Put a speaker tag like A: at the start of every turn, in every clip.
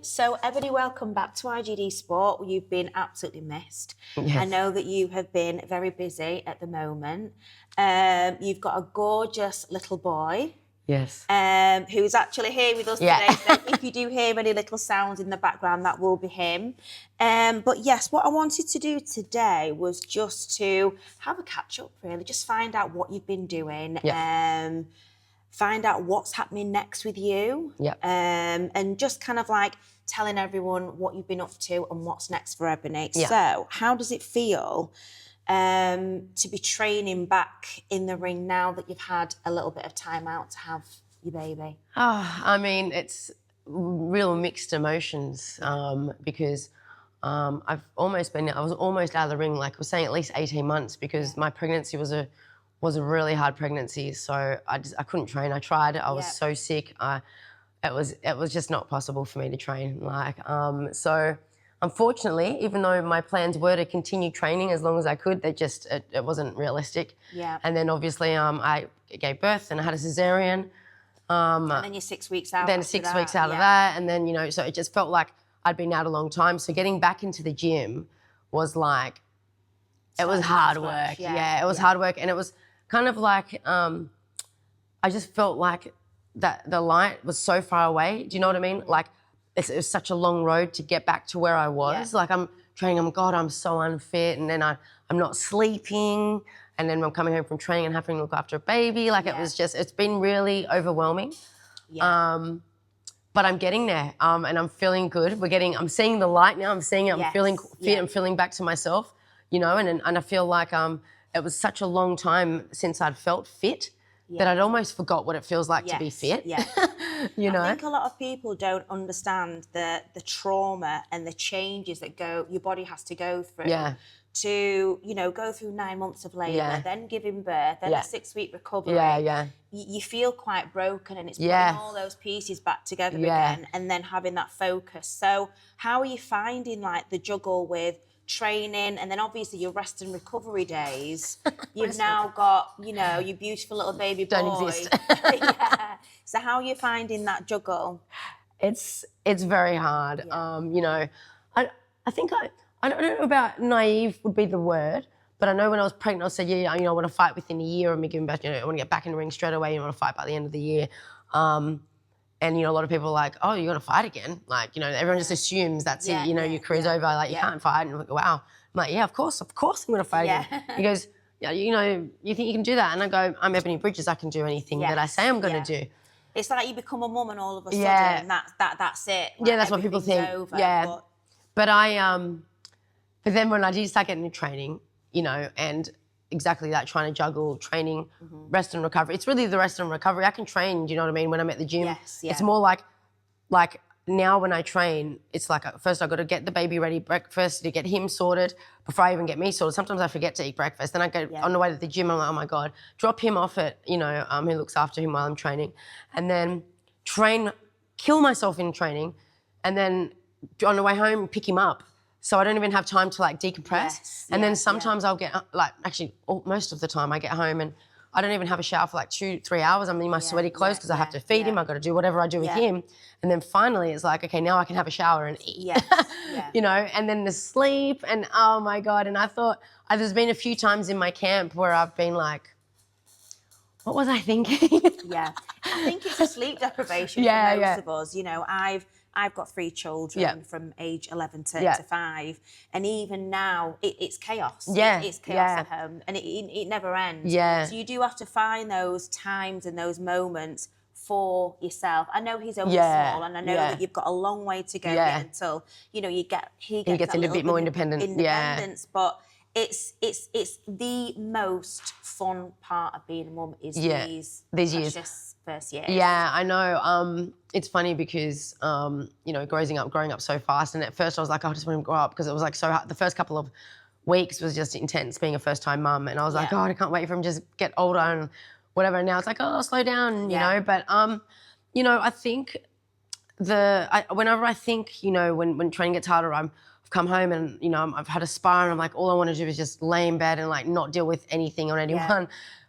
A: So, Ebony, welcome back to iGD Sport. You've been absolutely missed.
B: Yes.
A: I know that you have been very busy at the moment. You've got a gorgeous little boy.
B: Yes.
A: Who's actually here with us today. So if you do hear any little sounds in the background, that will be him. But yes, what I wanted to do today was just to have a catch up, really, just find out what you've been doing.
B: Yeah.
A: Find out what's happening next with you.
B: Yeah.
A: And just kind of like telling everyone what you've been up to and what's next for Ebony.
B: Yeah.
A: So how does it feel to be training back in the ring now that you've had a little bit of time out to have your baby?
B: Oh, I mean, it's real mixed emotions because I was almost out of the ring, like I was saying, at least 18 months because my pregnancy was a really hard pregnancy. So I couldn't train. I tried. I was so sick. It was just not possible for me to train. So unfortunately, even though my plans were to continue training as long as I could, it wasn't realistic.
A: Yeah.
B: And then obviously I gave birth and I had a cesarean.
A: And then you're 6 weeks out.
B: Then 6 weeks out of that. And then, so it just felt like I'd been out a long time. So getting back into the gym was like, it was hard work. Yeah, it was hard work. And it was kind of like, I just felt like that the light was so far away. Do you know what I mean? Like, it was such a long road to get back to where I was. Like, I'm training, I'm so unfit. And then I'm not sleeping. And then I'm coming home from training and having to look after a baby. Like, it's been really overwhelming. Yeah. But I'm getting there and I'm feeling good. I'm seeing the light now. I'm seeing it. I'm feeling fit. I'm feeling back to myself, and I feel like it was such a long time since I'd felt fit that I'd almost forgot what it feels like to be fit.
A: Yeah.
B: I
A: think a lot of people don't understand the trauma and the changes that your body has to go through.
B: Yeah.
A: To, go through 9 months of labour, then giving birth, then a 6-week recovery.
B: Yeah.
A: You feel quite broken and it's putting all those pieces back together again and then having that focus. So how are you finding the juggle with training and then obviously your rest and recovery days? You've now got, your beautiful little baby boy.
B: Don't exist.
A: So how are you finding that juggle?
B: It's very hard. I think I don't know about naive would be the word, but I know when I was pregnant, I said, I want to fight within a year of me giving birth. I want to get back in the ring straight away. I want to fight by the end of the year. And, a lot of people are like, oh, you're going to fight again? Everyone just assumes that's it. Your career's over. You can't fight. And I'm like, wow. I'm like, yeah, of course I'm going to fight again. He goes, yeah, you think you can do that? And I go, I'm Ebanie Bridges. I can do anything that I say I'm going to do.
A: It's like you become a mum and all of a sudden that's it.
B: That's what people think.
A: Over,
B: But then when I did start getting into training, and exactly that, trying to juggle training, rest and recovery. It's really the rest and recovery. I can train, do you know what I mean, when I'm at the gym.
A: Yes, yeah.
B: It's more like now when I train, it's like first I've got to get the baby ready, breakfast, to get him sorted before I even get me sorted. Sometimes I forget to eat breakfast. Then I go on the way to the gym, I'm like, oh my God, drop him off at, who looks after him while I'm training. And then kill myself in training. And then on the way home, pick him up. So I don't even have time to decompress. And then sometimes I'll get most of the time I get home and I don't even have a shower for 2-3 hours. I'm in my sweaty clothes because I have to feed him. I've got to do whatever I do with him. And then finally it's like, okay, now I can have a shower and eat. And then the sleep and oh my God. And I thought there's been a few times in my camp where I've been like, what was I thinking?
A: I think it's a sleep deprivation for most of us. I've got 3 children from age 11 to 5, and even now it's chaos. It's chaos at home, and it never ends. So you do have to find those times and those moments for yourself. I know he's only small, and I know that you've got a long way to go yet until he gets
B: a little bit more independence.
A: But it's the most fun part of being a mum is these years. First years.
B: Yeah, I know. It's funny because growing up so fast, and at first I was like, I just want to grow up because it was so hard. The first couple of weeks was just intense being a first-time mum, and I was like, oh, I can't wait for him to just get older and whatever. And now it's like, oh, slow down, you know. But I think whenever I think, when training gets harder, I've come home and I've had a spa and I'm like, all I want to do is just lay in bed and not deal with anything or anyone.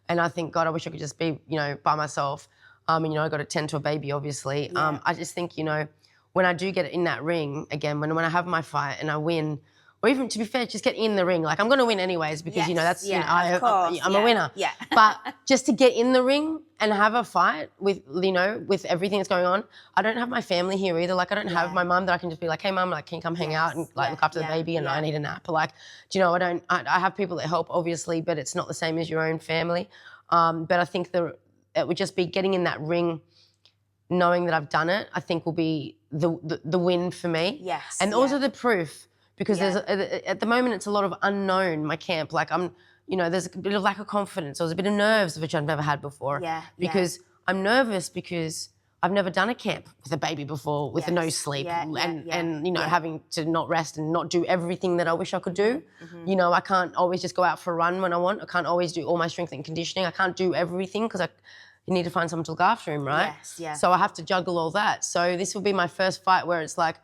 B: And I think, God, I wish I could just be by myself. I got to tend to a baby, obviously. I just think, when I do get in that ring again, when I have my fight and I win, or even to be fair, just get in the ring. Like I'm going to win anyways because that's I'm a winner.
A: Yeah.
B: But just to get in the ring and have a fight with with everything that's going on. I don't have my family here either. Like I don't have my mum that I can just be like, hey mum, like can you come hang out and like look after the baby and I need a nap. Like, I have people that help obviously, but it's not the same as your own family. But I think it would just be getting in that ring, knowing that I've done it, I think will be the win for me.
A: Yes.
B: And also the proof. Because there's at the moment it's a lot of unknown. My camp, like there's a bit of lack of confidence. There's a bit of nerves which I've never had before.
A: Yeah.
B: Because I'm nervous because I've never done a camp with a baby before with no sleep and having to not rest and not do everything that I wish I could do. I can't always just go out for a run when I want. I can't always do all my strength and conditioning. I can't do everything because you need to find someone to look after him, right?
A: Yes. Yeah.
B: So I have to juggle all that. So this will be my first fight where it's like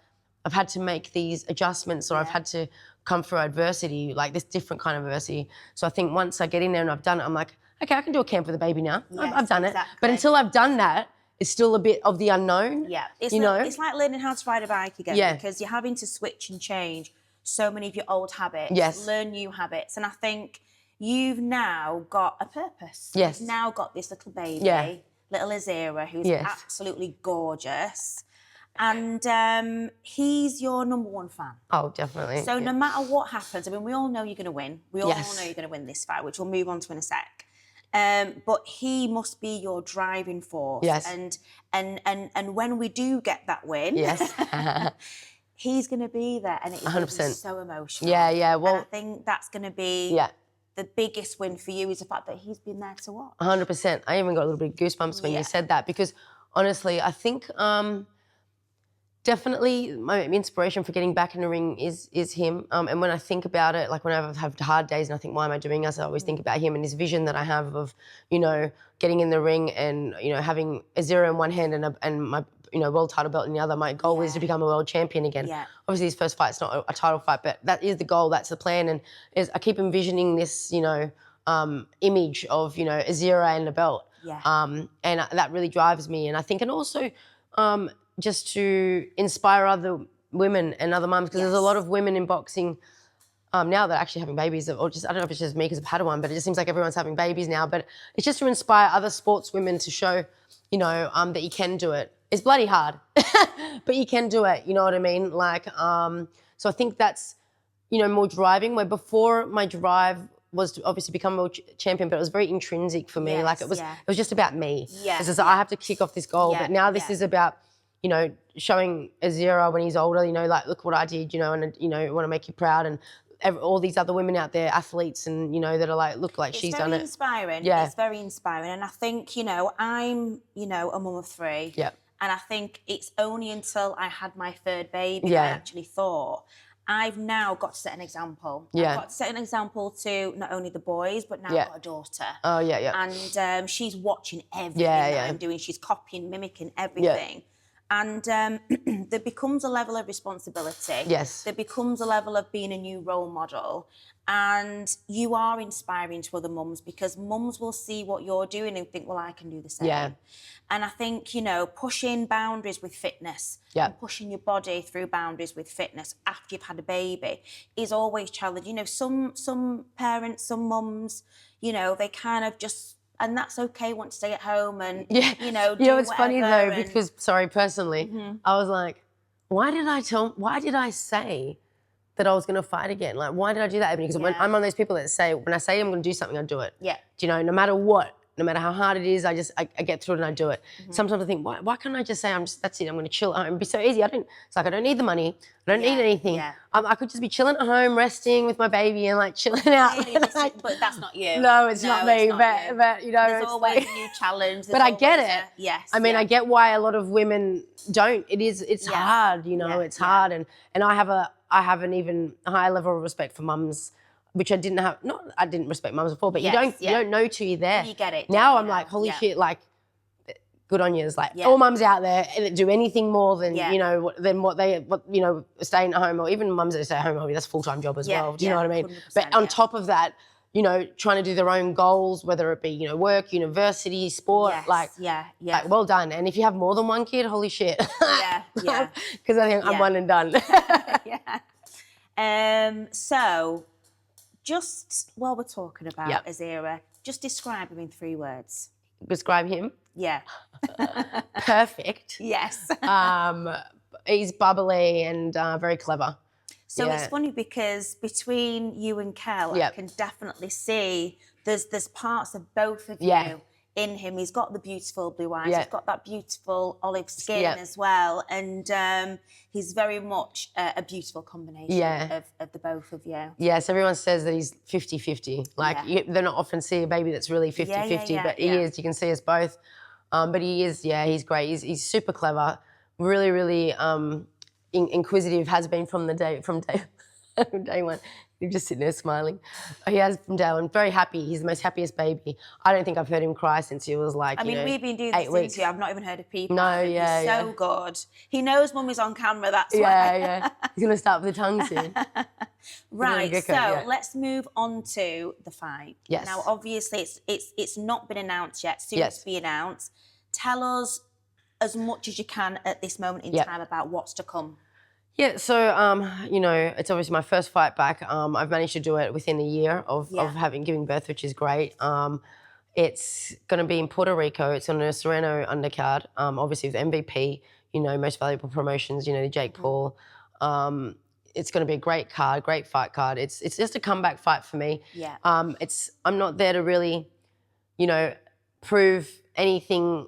B: I've had to make these adjustments or I've had to come through adversity, like this different kind of adversity. So I think once I get in there and I've done it, I'm like, okay, I can do a camp with a baby now.
A: Yes,
B: I've done
A: exactly.
B: it. But until I've done that, it's still a bit of the unknown.
A: Yeah. It's like learning how to ride a bike again because you're having to switch and change so many of your old habits, learn new habits. And I think you've now got a purpose.
B: Yes.
A: You've now got this little baby, little Azera, who's absolutely gorgeous. And he's your number one fan.
B: Oh, definitely.
A: So no matter what happens, I mean, we all know you're going to win. We all know you're going to win this fight, which we'll move on to in a sec. But he must be your driving force.
B: Yes.
A: And when we do get that win, he's going to be there, and it's
B: 100%.
A: So emotional.
B: Yeah. Well,
A: and I think that's going to be the biggest win for you is the fact that he's been there to watch.
B: 100%. I even got a little bit of goosebumps when you said that because honestly, I think. Definitely, my inspiration for getting back in the ring is him. And when I think about it, like when I have hard days and I think, why am I doing this? I always think about him and his vision that I have of, getting in the ring and, having a zero in one hand and my, world title belt in the other. My goal is to become a world champion again. Yeah. Obviously, his first fight's not a title fight, but that is the goal. That's the plan. And I keep envisioning this, image of, a zero and a belt.
A: Yeah.
B: And that really drives me. And I think, and also, just to inspire other women and other mums, because there's a lot of women in boxing now that are actually having babies, or just, I don't know if it's just me because I've had one, but it just seems like everyone's having babies now. But it's just to inspire other sports women to show, that you can do it. It's bloody hard, but you can do it, you know what I mean? Like, so I think that's, more driving, where before my drive was to obviously become a world champion, but it was very intrinsic for me.
A: Yes,
B: like it was just about me.
A: Yeah.
B: It's just, I have to kick off this goal, but now this is about, showing Azera when he's older, like, look what I did, and, I want to make you proud. And all these other women out there, athletes, and, that are like, look, like she's done it.
A: It's very inspiring. Yeah. It's very inspiring. And I think, I'm, a mum of 3.
B: Yeah.
A: And I think it's only until I had my third baby that I actually thought, I've now got to set an example.
B: Yeah.
A: I've got to set an example to not only the boys, but now I've got a daughter.
B: Oh, yeah.
A: And she's watching everything that I'm doing. She's copying, mimicking everything. Yeah. And there becomes a level of responsibility.
B: Yes.
A: There becomes a level of being a new role model. And you are inspiring to other mums because mums will see what you're doing and think, well, I can do the same.
B: Yeah.
A: And I think, pushing boundaries with fitness and pushing your body through boundaries with fitness after you've had a baby is always challenging. Some parents, some mums, they kind of just, and that's okay, want to stay at home and, do
B: it's funny though, because, personally, I was like, why did I say that I was going to fight again? Like, why did I do that, Ebanie? Because when I'm one of those people that say, when I say I'm going to do something, I do it. Yeah. No matter what, no matter how hard it is, I get through it and I do it. Sometimes I think, why can't I just say, that's it, I'm going to chill at home? It'd be so easy. It's like, I don't need the money. I don't need anything. Yeah. I could just be chilling at home, resting with my baby and like chilling out.
A: But that's not you.
B: No, it's not me. But
A: there's always a new challenge.
B: But I get it.
A: Yes.
B: I mean, I get why a lot of women don't. It's hard, it's hard. And I have an even higher level of respect for mums, which I didn't have. I didn't respect mums before, but you don't know till you're there.
A: You get it.
B: Now I'm like, holy shit, like, good on you. It's like all mums out there that do anything more than than what staying at home, or even mums that stay at home. That's a full-time job as well. Do you know what I mean? But on top of that, you know, trying to do their own goals, whether it be, you know, work, university, sport, like well done. And if you have more than one kid, holy shit. Because I think I'm one and done.
A: So just while we're talking about Azira, just describe him in 3 words.
B: Describe him?
A: Yeah.
B: Perfect.
A: Yes.
B: He's bubbly and very clever.
A: So it's funny because between you and Kel, I can definitely see there's parts of both of you in him. He's got the beautiful blue eyes. He's got that beautiful olive skin as well. And he's very much a beautiful combination of the both of you.
B: Yes, everyone says that he's 50-50. Like, they don't often see a baby that's really 50-50, but he is. You can see us both. But he is, he's great. He's super clever, really, really inquisitive, has been from day one. He's just sitting there smiling. He has from day one. Very happy. He's the most happiest baby. I don't think I've heard him cry since he was like,
A: we've been doing this interview. I've not even heard of people.
B: No,
A: He's so good. He knows Mummy's on camera, that's why.
B: He's going to start with the tongue soon.
A: Right, so let's move on to the fight.
B: Yes.
A: Now, obviously, it's not been announced yet, soon to be announced. Tell us as much as you can at this moment in time about what's to come.
B: Yeah, so, you know, it's obviously my first fight back. I've managed to do it within a year of giving birth, which is great. It's going to be in Puerto Rico. It's on a Serrano undercard, obviously with MVP, you know, most valuable promotions, you know, Jake Paul. It's going to be a great card, great fight card. It's just a comeback fight for me.
A: Yeah.
B: I'm not there to really, you know, prove anything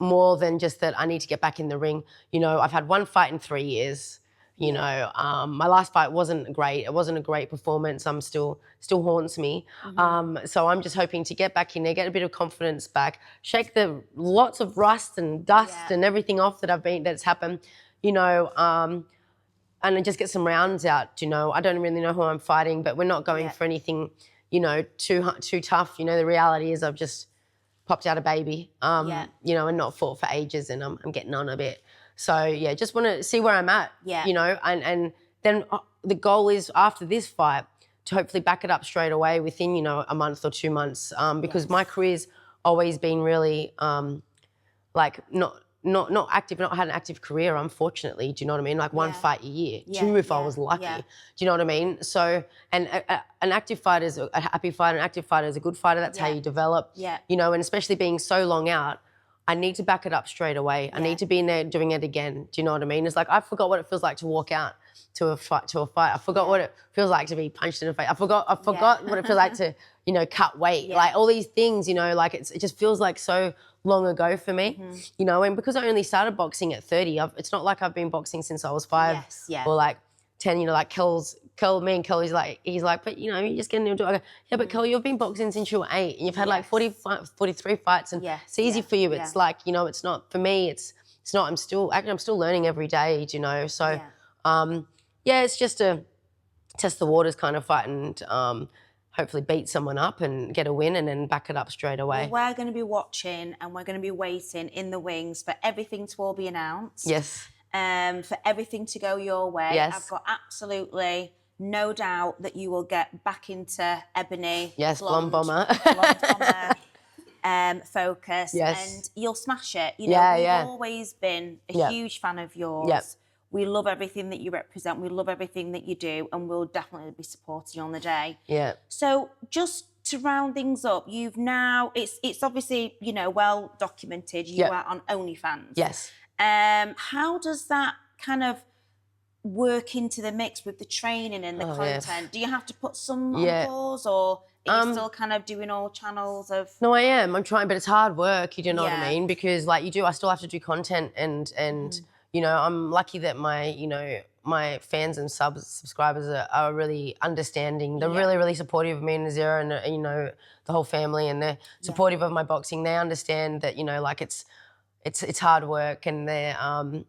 B: more than just that I need to get back in the ring. You know, I've had one fight in 3 years. You know, my last fight wasn't great. It wasn't a great performance. Still haunts me. So I'm just hoping to get back in there, get a bit of confidence back, shake the lots of rust and dust and everything off that's happened. You know, and just get some rounds out. You know, I don't really know who I'm fighting, but we're not going for anything, you know, too tough. You know, the reality is I've just popped out a baby, you know, and not fought for ages, and I'm getting on a bit. So, just want to see where I'm at, you know, and then the goal is after this fight to hopefully back it up straight away within, you know, a month or 2 months, because my career's always been really like not active, not had an active career, unfortunately. Do you know what I mean? Like one fight a year, 2 if I was lucky. Do you know what I mean? So, and an active fighter is a happy fighter. An active fighter is a good fighter. That's how you develop. You know, and especially being so long out, I need to back it up straight away. I need to be in there doing it again. Do you know what I mean? It's like I forgot what it feels like to walk out to a fight. I forgot what it feels like to be punched in the face. I forgot what it feels like to, you know, cut weight. Like all these things, you know, like it just feels like so long ago for me, you know, and because I only started boxing at 30, it's not like I've been boxing since I was 5 or like 10, you know, like me and Kel, he's like, but you know, you're just getting into it. I go, yeah, but Kel, you've been boxing since you were 8 and you've had like 43 fights and it's easy for you. It's like, you know, it's not, for me, it's not, I'm still learning every day, you know, so it's just a test the waters kind of fight and hopefully beat someone up and get a win and then back it up straight away.
A: Well, we're going to be watching and we're going to be waiting in the wings for everything to all be announced.
B: Yes.
A: For everything to go your way.
B: Yes.
A: I've got absolutely no doubt that you will get back into Ebanie.
B: Yes, blonde bomber.
A: Focus.
B: Yes.
A: And you'll smash it. You know, we've always been a huge fan of yours. Yep. We love everything that you represent. We love everything that you do, and we'll definitely be supporting you on the day.
B: Yeah.
A: So just to round things up, you've now, it's obviously, you know, well documented. You are on OnlyFans.
B: Yes.
A: How does that kind of work into the mix with the training and the content? Yeah. Do you have to put some on pause, or are you still kind of doing all channels of?
B: No, I am. I'm trying, but it's hard work. You know what I mean? Because like I still have to do content and. You know, I'm lucky that my fans and subscribers are really understanding. They're really, really supportive of me and Zeri and, you know, the whole family, and they're supportive of my boxing. They understand that, you know, like it's hard work, and they're,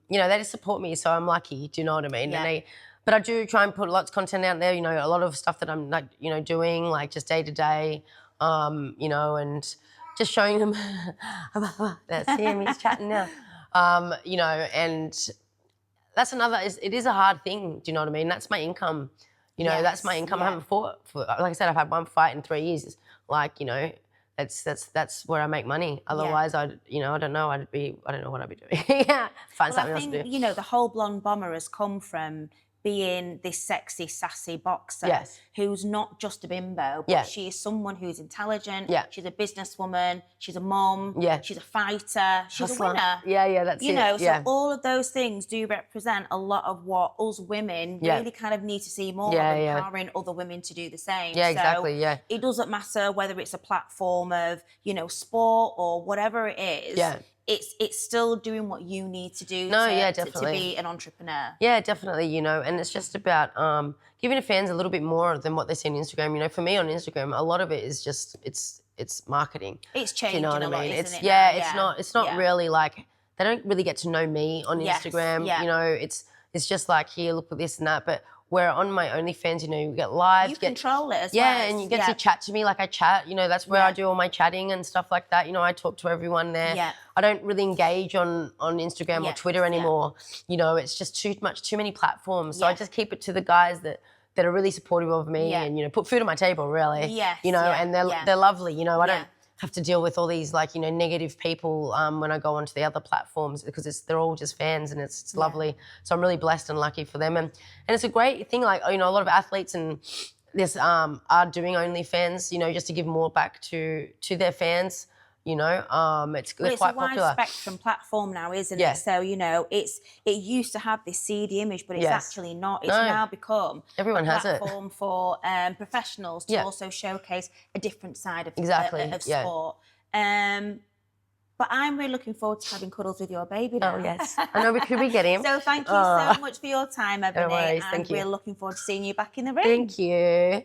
B: you know, they just support me. So I'm lucky. Do you know what I mean?
A: Yeah.
B: But I do try and put lots of content out there, you know, a lot of stuff that I'm like, you know, doing like just day to day, you know, and just showing them. That's him, he's chatting now. You know, and that's it is a hard thing, do you know what I mean? That's my income, You know, that's my income. I haven't fought for, like I said, I've had one fight in 3 years. Like, you know, that's where I make money. Otherwise, I don't know what I'd be doing. Find something else to do.
A: You know, the whole blonde bomber has come from being this sexy, sassy boxer who's not just a bimbo, but she is someone who's intelligent. She's a businesswoman. She's a mom. She's a fighter. She's a winner.
B: That's it.
A: You know, so all of those things do represent a lot of what us women really kind of need to see more of, empowering other women to do the same. It doesn't matter whether it's a platform of, you know, sport or whatever it is. It's still doing what you need to do to be an entrepreneur.
B: Yeah, definitely, you know, and it's just about giving the fans a little bit more than what they see on Instagram. You know, for me on Instagram, a lot of it is just, it's marketing.
A: It's changing,
B: you know what
A: a lot,
B: I mean?
A: isn't it?
B: It's not really like, they don't really get to know me on Instagram. You know, it's just like, here, look at this and that. But where on my OnlyFans, you know, you get live.
A: You control it as well.
B: Yeah, and you get to chat to me like I chat. You know, that's where I do all my chatting and stuff like that. You know, I talk to everyone there. I don't really engage on Instagram or Twitter anymore. You know, it's just too many platforms. So I just keep it to the guys that are really supportive of me and, you know, put food on my table, really. You know, and they're lovely. You know, I don't have to deal with all these, like, you know, negative people when I go onto the other platforms, because they're all just fans, and it's lovely. So I'm really blessed and lucky for them, and it's a great thing. Like, you know, a lot of athletes and this are doing OnlyFans, you know, just to give more back to their fans. You know, it's quite popular.
A: It's a wide spectrum platform now, isn't it? So, you know, it used to have this seedy image, but it's actually not. It's now become a platform for professionals to also showcase a different side of sport. But I'm really looking forward to having cuddles with your baby now.
B: Oh, yes. I know, could we get him?
A: So thank you so much for your time, Ebanie.
B: No worries, thank you.
A: We're looking forward to seeing you back in the ring.
B: Thank you.